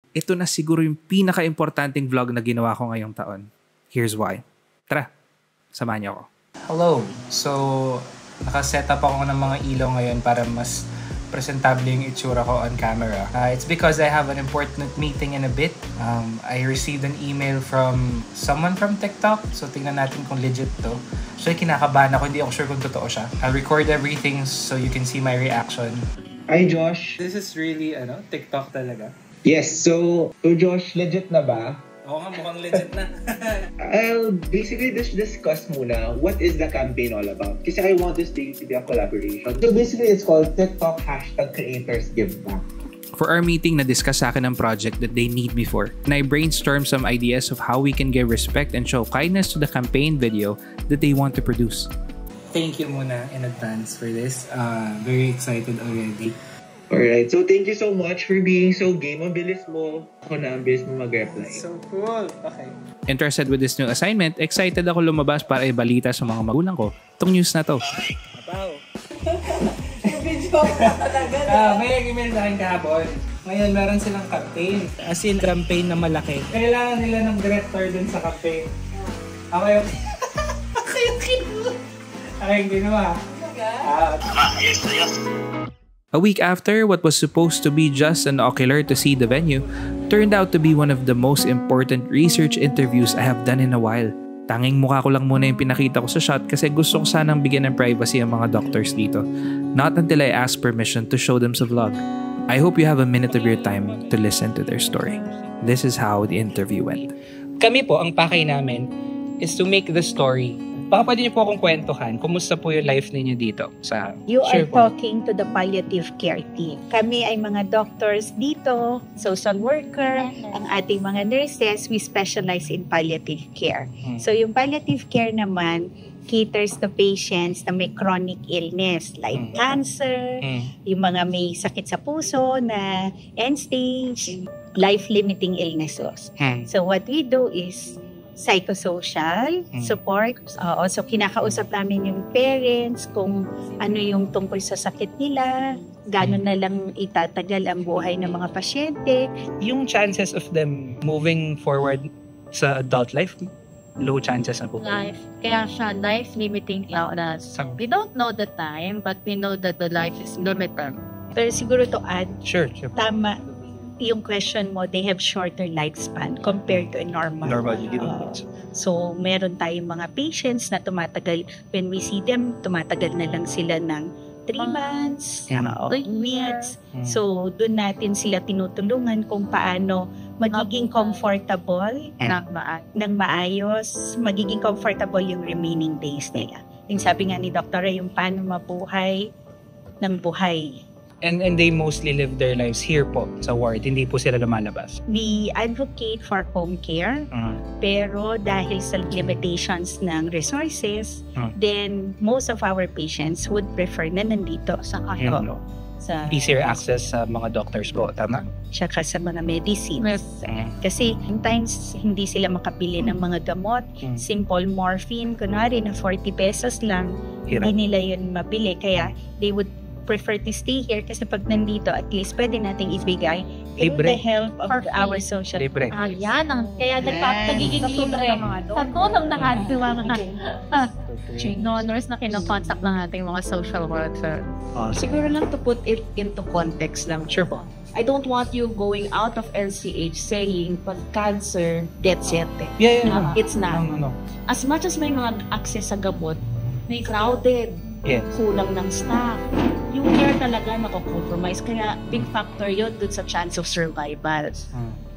ito na siguro yung pinaka-importanting vlog na ginawa ko ngayong taon. Here's why. Tara, samahan niyo ako. Hello! So, nakaset up ako ng mga ilaw ngayon para mas presentable yung itsura ko on camera. It's because I have an important meeting in a bit. I received an email from someone from TikTok. So, tingnan natin kung legit to. So, kinakabahan ako. Hindi ako sure kung totoo siya. I'll record everything so you can see my reaction. Hi, Josh. This is really, TikTok talaga. Yes, so Josh, legit na ba? Oo nga, mukhang legit na. I'll basically just discuss muna what is the campaign all about. Kasi I want this thing to be a collaboration. So basically, it's called TikTok #CreatorsGiveBack. For our meeting, na-discuss sa akin ang project that they need me for. And I brainstormed some ideas of how we can give respect and show kindness to the campaign video that they want to produce. Thank you muna in advance for this. Very excited already. Alright, so thank you so much for being so game. Mabilis mo. Ako na, ang bilis mo mag-reply. So cool. Okay. Interested with this new assignment, excited ako lumabas para ibalita sa mga magulang ko itong news na to. Apaw. Video talaga. May email sa akin kahapon. Ngayon, meron silang campaign. As in, campaign na malaki. Kailangan nila ng director dun sa campaign. Ako yung ginawa. Yes. A week after, what was supposed to be just an ocular to see the venue turned out to be one of the most important research interviews I have done in a while. Tanging mukha ko lang muna yung pinakita ko sa shot kasi gusto ko sanang bigyan ng privacy ang mga doctors dito. Not until I asked permission to show them sa vlog. I hope you have a minute of your time to listen to their story. This is how the interview went. Kami po, ang pakay namin is to make the story. Baka pwede niyo po akong kwentuhan. Kumusta po yung life ninyo dito? You are talking to the palliative care team. Kami ay mga doctors dito, social worker, ang ating mga nurses, we specialize in palliative care. So yung palliative care naman, caters to patients na may chronic illness like cancer, yung mga may sakit sa puso na end-stage, life-limiting illnesses. So what we do is psychosocial support. Also, kinakausap namin yung parents kung ano yung tungkol sa sakit nila, gano'n na lang itatagal ang buhay ng mga pasyente. Yung chances of them moving forward sa adult life, low chances na po. Life. Kaya siya life-limiting illness. We don't know the time, but we know that the life is limited. Pero siguro to add, Sure. tama yung question mo, they have shorter lifespan compared to a normal. So, meron tayong mga patients na tumatagal, when we see them, tumatagal na lang sila ng 3 months, 3 weeks. So, doon natin sila tinutulungan kung paano magiging comfortable ng maayos, magiging comfortable yung remaining days nila. Yung sabi nga ni Dr. Ray, yung paano mabuhay ng buhay. And they mostly live their lives here po sa ward. Hindi po sila lumalabas. We advocate for home care, pero dahil sa limitations ng resources, then most of our patients would prefer na nandito sa kanto. Sa Easier access sa mga doctors po, tama? Tsaka sa mga medicines. Kasi sometimes hindi sila makabili ng mga gamot. Simple morphine, kunwari na 40 pesos lang, hindi nila yun mabili. Kaya they would prefer to stay here kasi pag nandito, at least pwede nating ibigay with the help of our social libre. Yan ang kaya nagiging libre sa tulong ng ating mga donors na kinokontak ng ating mga social worker. Siguro lang to put it into context lang. Sure po. I don't want you going out of LCH saying pag cancer, death sentence. Yeah. It's not. No. As much as may mga access sa gamot, may crowded, kulang ng staff. Yung care talaga nako-compromise. Kaya big factor yun dun sa chance of survival.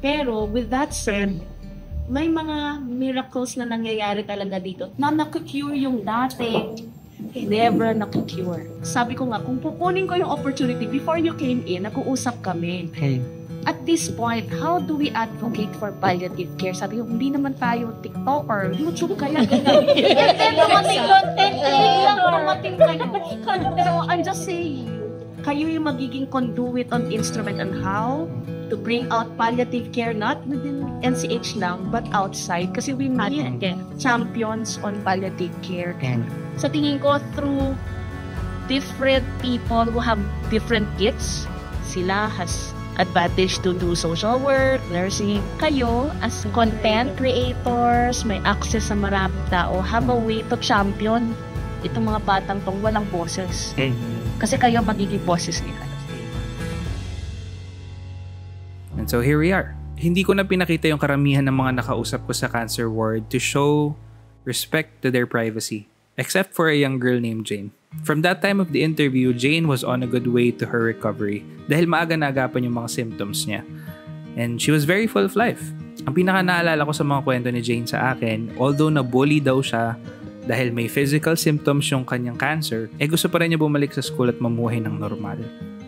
Pero with that said, may mga miracles na nangyayari talaga dito na naku-cure yung dati. Never naku-cure. Sabi ko nga, kung pupunin ko yung opportunity before you came in, nag-uusap kami. At this point, how do we advocate for palliative care? Sabi ko, hindi naman tayo TikToker, YouTube kaya. Content kayo. So, I'm just saying, kayo yung magiging conduit on instrument on how to bring out palliative care, not within NCH lang, but outside. Kasi we need champions on palliative care. Sa tingin ko, through different people who have different gifts, sila has advantage to do social work, nursing. Kayo, as content creators, may access sa maraming tao, have a way to champion itong mga batang tong walang boses. Kasi kayo magiging boses nila. And so here we are. Hindi ko na pinakita yung karamihan ng mga nakausap ko sa cancer ward to show respect to their privacy, except for a young girl named Jane. From that time of the interview, Jane was on a good way to her recovery dahil maaga naagapan yung mga symptoms niya. And she was very full of life. Ang pinaka naalala ko sa mga kwento ni Jane sa akin, although na-bully daw siya dahil may physical symptoms yung kanyang cancer, gusto pa rin niya bumalik sa school at mamuhay ng normal.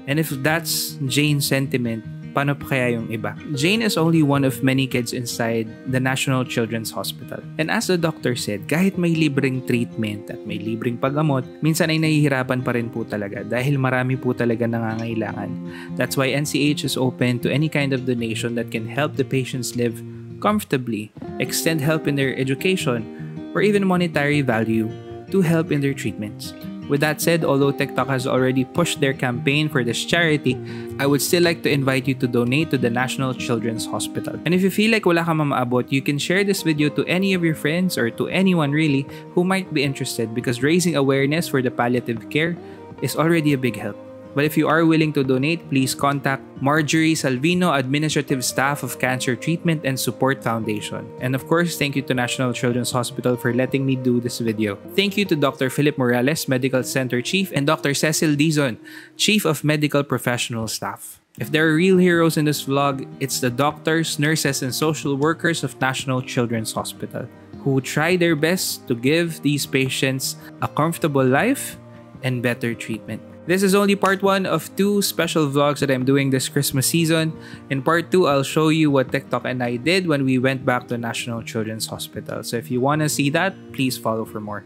And if that's Jane's sentiment, paano pa kaya yung iba? Jane is only one of many kids inside the National Children's Hospital. And as the doctor said, kahit may libreng treatment at may libreng paggamot, minsan ay nahihirapan pa rin po talaga dahil marami po talaga nangangailangan. That's why NCH is open to any kind of donation that can help the patients live comfortably, extend help in their education, or even monetary value to help in their treatments. With that said, although TikTok has already pushed their campaign for this charity, I would still like to invite you to donate to the National Children's Hospital. And if you feel like wala ka mamaabot, you can share this video to any of your friends or to anyone really who might be interested, because raising awareness for the palliative care is already a big help. But if you are willing to donate, please contact Marjorie Salvino, Administrative Staff of Cancer Treatment and Support Foundation. And of course, thank you to National Children's Hospital for letting me do this video. Thank you to Dr. Philip Morales, Medical Center Chief, and Dr. Cecil Dizon, Chief of Medical Professional Staff. If there are real heroes in this vlog, it's the doctors, nurses, and social workers of National Children's Hospital who try their best to give these patients a comfortable life and better treatment. This is only part 1 of 2 special vlogs that I'm doing this Christmas season. In part 2, I'll show you what TikTok and I did when we went back to National Children's Hospital. So if you want to see that, please follow for more.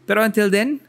Pero until then,